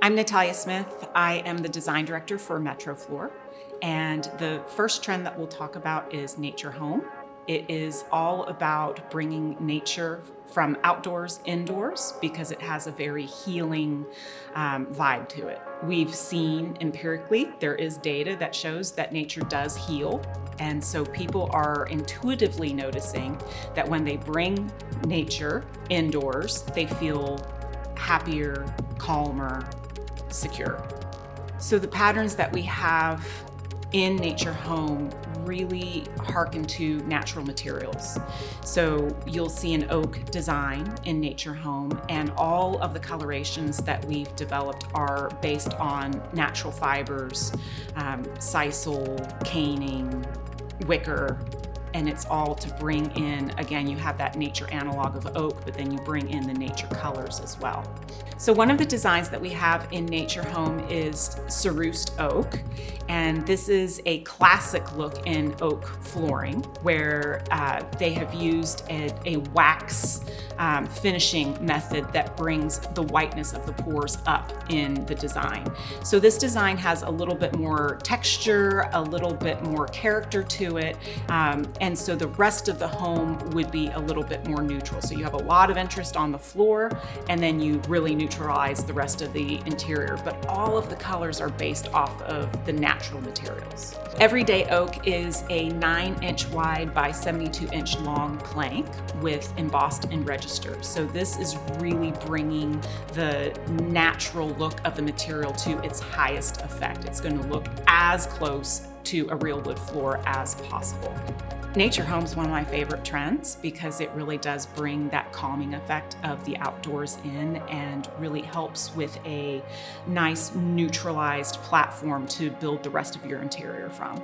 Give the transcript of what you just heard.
I'm Natalia Smith. I am the design director for Metroflor. And the first trend that we'll talk about is nature home. It is all about bringing nature from outdoors indoors because it has a very healing vibe to it. We've seen empirically, there is data that shows that nature does heal. And so people are intuitively noticing that when they bring nature indoors, they feel happier, calmer, secure. So the patterns that we have in nature home really harken to natural materials. So you'll see an oak design in nature home, and all of the colorations that we've developed are based on natural fibers, sisal, caning, wicker, and it's all to bring in, again, you have that nature analog of oak, but then you bring in the nature colors as well. So one of the designs that we have in Nature Home is Cerussed Oak, and this is a classic look in oak flooring where they have used a wax finishing method that brings the whiteness of the pores up in the design. So this design has a little bit more texture, a little bit more character to it, and so the rest of the home would be a little bit more neutral. So you have a lot of interest on the floor, and then you really neutralize the rest of the interior. But all of the colors are based off of the natural materials. Everyday Oak is a 9-inch wide by 72-inch long plank with embossed and registered. So this is really bringing the natural look of the material to its highest effect. It's going to look as close to a real wood floor as possible. Nature home is one of my favorite trends because it really does bring that calming effect of the outdoors in and really helps with a nice neutralized platform to build the rest of your interior from.